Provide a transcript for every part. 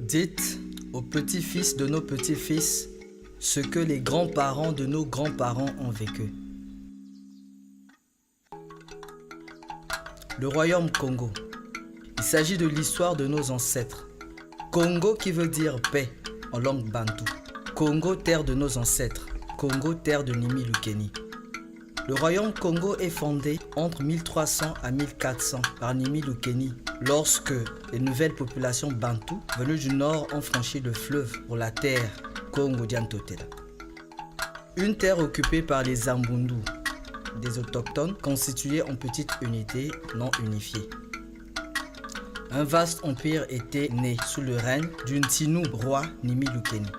Dites aux petits-fils de nos petits-fils ce que les grands-parents de nos grands-parents ont vécu. Le royaume Congo. Il s'agit de l'histoire de nos ancêtres. Congo qui veut dire paix en langue bantou. Congo, terre de nos ancêtres. Congo, terre de Nimi Lukeni. Le royaume Congo est fondé entre 1300 à 1400 par Nimi Lukeni lorsque les nouvelles populations bantoues venues du nord ont franchi le fleuve pour la terre Congo Diantotela. Une terre occupée par les Zambundu, des autochtones constitués en petites unités non unifiées. Un vaste empire était né sous le règne du Ntinu roi Nimi Lukeni.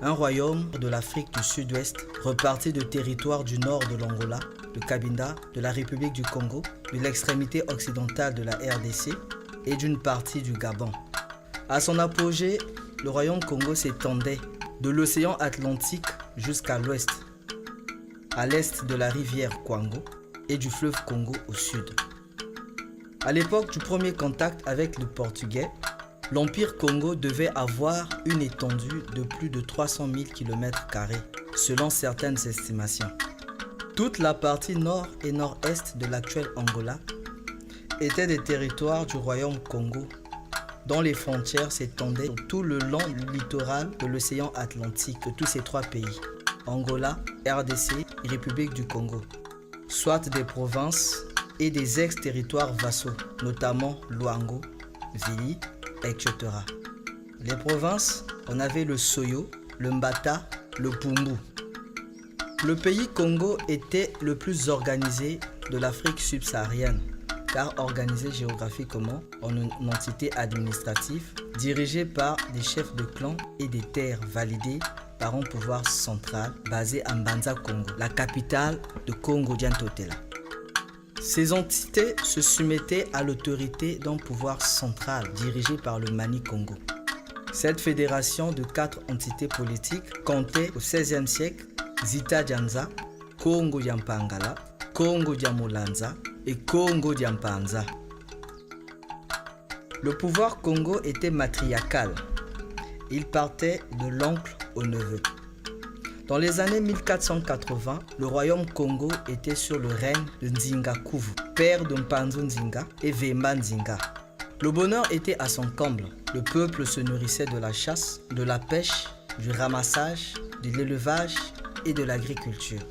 Un royaume de l'Afrique du Sud-Ouest reparti de territoires du nord de l'Angola, de Cabinda, de la République du Congo, de l'extrémité occidentale de la RDC et d'une partie du Gabon. À son apogée, le royaume Congo s'étendait de l'océan Atlantique jusqu'à l'ouest, à l'est de la rivière Kwango et du fleuve Congo au sud. À l'époque du premier contact avec le Portugais, l'Empire Congo devait avoir une étendue de plus de 300 000 km², selon certaines estimations. Toute la partie nord et nord-est de l'actuel Angola étaient des territoires du royaume Congo, dont les frontières s'étendaient tout le long du littoral de l'océan Atlantique de tous ces trois pays, Angola, RDC et République du Congo, soit des provinces et des ex-territoires vassaux, notamment Luango, Vili, etc. Les provinces, on avait le Soyo, le Mbata, le Pumbu. Le pays Congo était le plus organisé de l'Afrique subsaharienne, car organisé géographiquement en une entité administrative dirigée par des chefs de clan et des terres validées par un pouvoir central basé à Mbanza Congo, la capitale de Congo Diantotela. Ces entités se soumettaient à l'autorité d'un pouvoir central dirigé par le Mani Congo. Cette fédération de 4 entités politiques comptait au XVIe siècle Zita Dianza, Congo Diampangala, Congo Diamulanza et Congo Diampanza. Le pouvoir Congo était matriarcal. Il partait de l'oncle au neveu. Dans les années 1480, le royaume Congo était sur le règne de Nzinga Kuvu, père de Mpanzu Nzinga et Vemba Nzinga. Le bonheur était à son comble. Le peuple se nourrissait de la chasse, de la pêche, du ramassage, de l'élevage et de l'agriculture.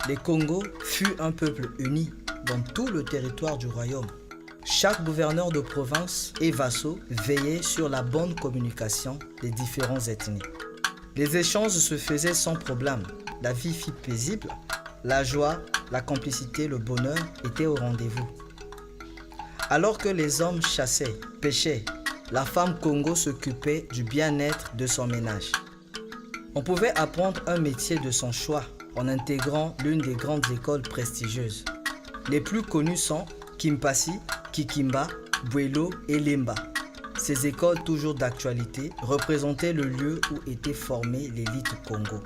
Les Congos fut un peuple uni dans tout le territoire du royaume. Chaque gouverneur de province et vassaux veillait sur la bonne communication des différentes ethnies. Les échanges se faisaient sans problème. La vie fut paisible. La joie, la complicité, le bonheur étaient au rendez-vous. Alors que les hommes chassaient, pêchaient, la femme Congo s'occupait du bien-être de son ménage. On pouvait apprendre un métier de son choix en intégrant l'une des grandes écoles prestigieuses. Les plus connues sont Kimpasi, Kikimba, Bwelo et Lemba. Ces écoles, toujours d'actualité, représentaient le lieu où était formée l'élite Congo.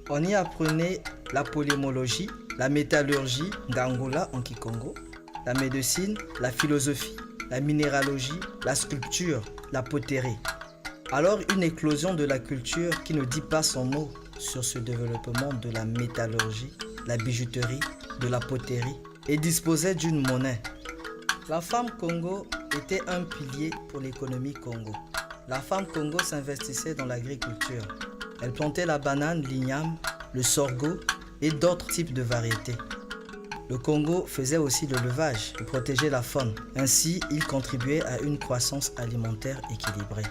On y apprenait la polémologie, la métallurgie, Ngangula en Kikongo, la médecine, la philosophie, la minéralogie, la sculpture, la poterie. Alors une éclosion de la culture qui ne dit pas son mot sur ce développement de la métallurgie, la bijouterie, de la poterie et disposait d'une monnaie. La femme Congo était un pilier pour l'économie Congo. La femme Congo s'investissait dans l'agriculture. Elle plantait la banane, l'igname, le sorgho et d'autres types de variétés. Le Congo faisait aussi de l'élevage pour protéger la faune. Ainsi, il contribuait à une croissance alimentaire équilibrée.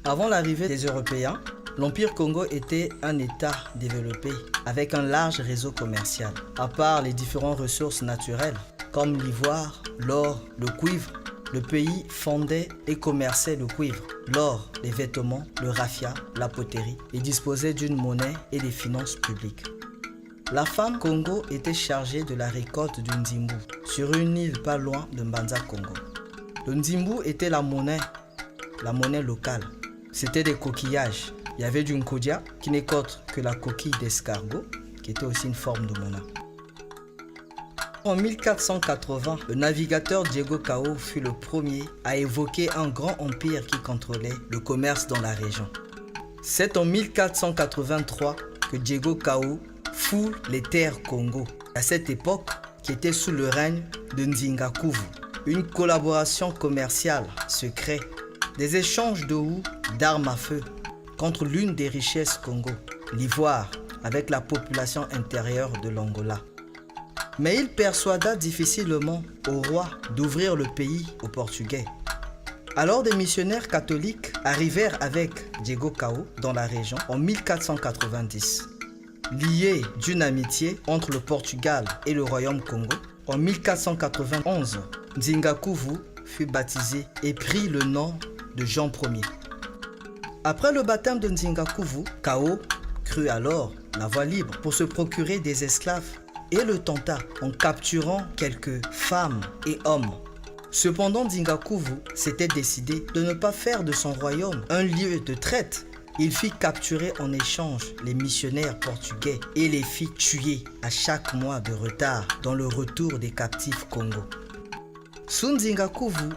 Avant l'arrivée des Européens, l'Empire Congo était un État développé avec un large réseau commercial. À part les différentes ressources naturelles comme l'ivoire, l'or, le cuivre, le pays fondait et commerçait le cuivre, l'or, les vêtements, le raffia, la poterie et disposait d'une monnaie et des finances publiques. La femme Congo était chargée de la récolte du Nzimbu sur une île pas loin de Mbanza Congo. Le Nzimbu était la monnaie locale. C'était des coquillages. Il y avait du nkodia qui n'est qu'autre que la coquille d'escargot qui était aussi une forme de monnaie. En 1480, le navigateur Diego Cao fut le premier à évoquer un grand empire qui contrôlait le commerce dans la région. C'est en 1483 que Diego Cao foule les terres Congo, à cette époque qui était sous le règne de Nzingakuvu. Une collaboration commerciale se crée, des échanges de houes, d'armes à feu, contre l'une des richesses Congo, l'ivoire, avec la population intérieure de l'Angola. Mais il persuada difficilement au roi d'ouvrir le pays aux Portugais. Alors des missionnaires catholiques arrivèrent avec Diego Cao dans la région en 1490. Liés d'une amitié entre le Portugal et le royaume Congo, en 1491, Nzingakuvu fut baptisé et prit le nom de Jean Ier. Après le baptême de Nzingakuvu, Cao crut alors la voie libre pour se procurer des esclaves et le tenta en capturant quelques femmes et hommes. Cependant, Nzingakuvu s'était décidé de ne pas faire de son royaume un lieu de traite. Il fit capturer en échange les missionnaires portugais et les fit tuer à chaque mois de retard dans le retour des captifs Congo. Sous Nzingakuvu,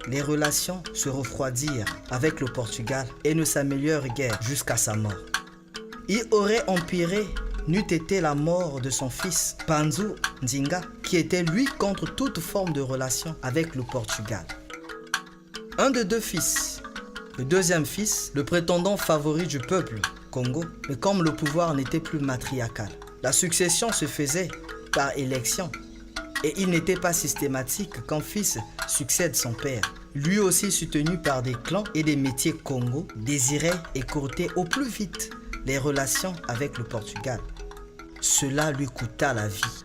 les relations se refroidirent avec le Portugal et ne s'améliorent guère jusqu'à sa mort. Il aurait empiré n'eût été la mort de son fils Panzu Nzinga, qui était lui contre toute forme de relation avec le Portugal. Un des deux fils, le deuxième fils, le prétendant favori du peuple Congo, mais comme le pouvoir n'était plus matriarcal, la succession se faisait par élection et il n'était pas systématique qu'un fils succède son père. Lui aussi soutenu par des clans et des métiers Congo, désirait écourter au plus vite les relations avec le Portugal. Cela lui coûta la vie.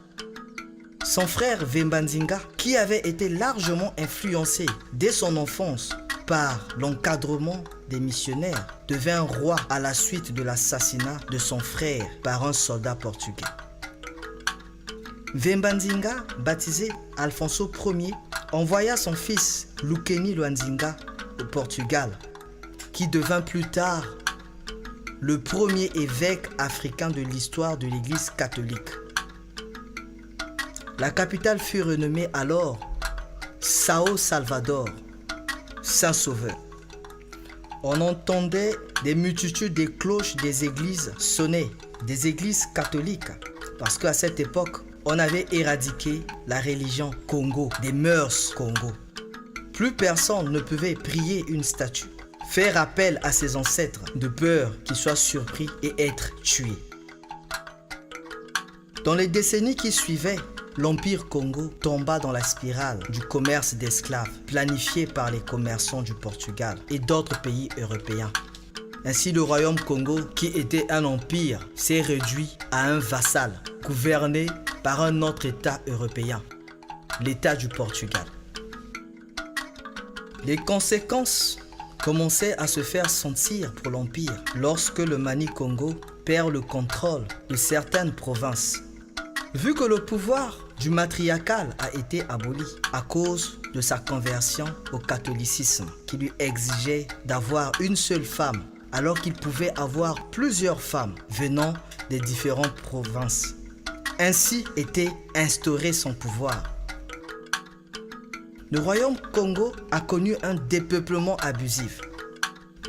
Son frère Vemba Nzinga, qui avait été largement influencé dès son enfance par l'encadrement des missionnaires, devint roi à la suite de l'assassinat de son frère par un soldat portugais. Vemba Nzinga, baptisé Alfonso Ier, envoya son fils Lukeni Lwanzinga au Portugal, qui devint plus tard le premier évêque africain de l'histoire de l'Église catholique. La capitale fut renommée alors Sao Salvador, Saint-Sauveur. On entendait des multitudes de cloches des églises sonner, des églises catholiques, parce qu'à cette époque, on avait éradiqué la religion Congo, des mœurs Congo. Plus personne ne pouvait prier une statue, faire appel à ses ancêtres de peur qu'ils soient surpris et être tués. Dans les décennies qui suivaient, l'Empire Congo tomba dans la spirale du commerce d'esclaves planifié par les commerçants du Portugal et d'autres pays européens. Ainsi, le royaume Congo, qui était un empire, s'est réduit à un vassal gouverné par un autre État européen, l'État du Portugal. Les conséquences commençaient à se faire sentir pour l'Empire lorsque le Mani Congo perd le contrôle de certaines provinces. Vu que le pouvoir du matriarcal a été aboli à cause de sa conversion au catholicisme qui lui exigeait d'avoir une seule femme alors qu'il pouvait avoir plusieurs femmes venant des différentes provinces. Ainsi était instauré son pouvoir. Le royaume Congo a connu un dépeuplement abusif.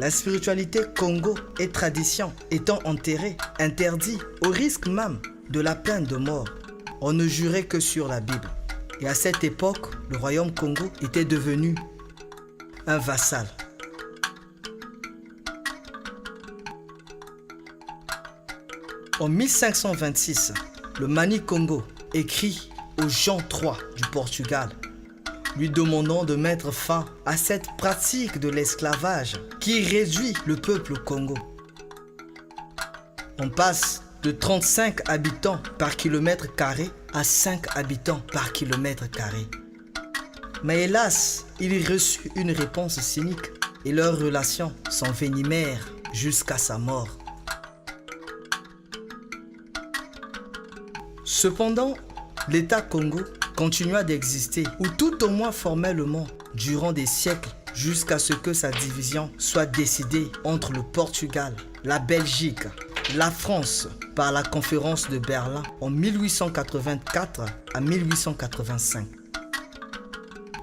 La spiritualité Congo et tradition étant enterrées, interdit au risque même de la peine de mort. On ne jurait que sur la Bible. Et à cette époque, le royaume Congo était devenu un vassal. En 1526, le Mani Congo écrit au Jean III du Portugal, lui demandant de mettre fin à cette pratique de l'esclavage qui réduit le peuple Congo. On passe de 35 habitants par kilomètre carré à 5 habitants par kilomètre carré. Mais hélas, il reçut une réponse cynique et leurs relations s'envenimèrent jusqu'à sa mort. Cependant, l'État Congo continua d'exister, ou tout au moins formellement, durant des siècles, jusqu'à ce que sa division soit décidée entre le Portugal, la Belgique, la France, par la conférence de Berlin en 1884 à 1885.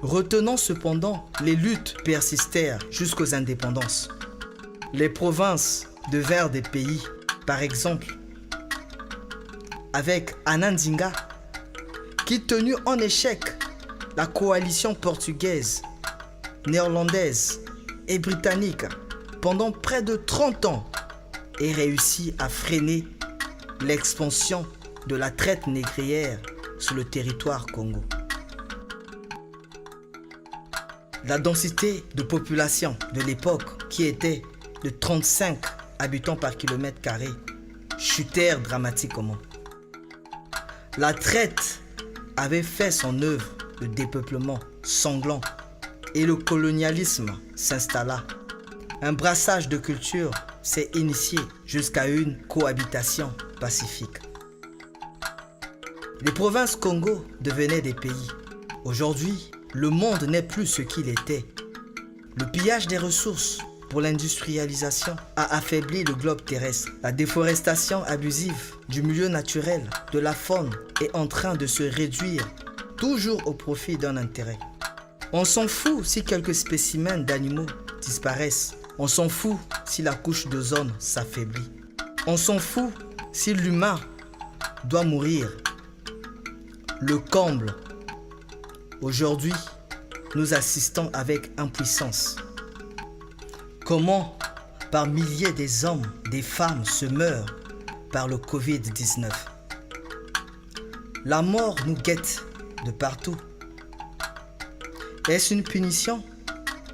Retenant cependant, les luttes persistèrent jusqu'aux indépendances. Les provinces devinrent des pays, par exemple, avec Anandinga, qui tenut en échec la coalition portugaise, néerlandaise et britannique pendant près de 30 ans et réussit à freiner l'expansion de la traite négrière sur le territoire Congo. La densité de population de l'époque, qui était de 35 habitants par kilomètre carré, chutèrent dramatiquement. La traite avait fait son œuvre de dépeuplement sanglant et le colonialisme s'installa. Un brassage de cultures s'est initié jusqu'à une cohabitation pacifique. Les provinces Congo devenaient des pays. Aujourd'hui, le monde n'est plus ce qu'il était. Le pillage des ressources pour l'industrialisation a affaibli le globe terrestre. La déforestation abusive du milieu naturel, de la faune, est en train de se réduire, toujours au profit d'un intérêt. On s'en fout si quelques spécimens d'animaux disparaissent. On s'en fout si la couche d'ozone s'affaiblit. On s'en fout si l'humain doit mourir. Le comble. Aujourd'hui, nous assistons avec impuissance. Comment, par milliers des hommes, des femmes se meurent par le Covid-19. La mort nous guette de partout. Est-ce une punition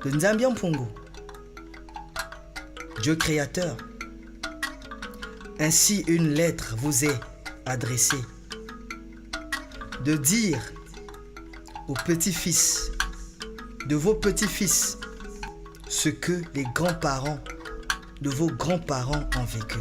de Nzambi Mpongo, Dieu créateur? Ainsi une lettre vous est adressée, de dire aux petits-fils de vos petits-fils ce que les grands-parents de vos grands-parents ont vécu.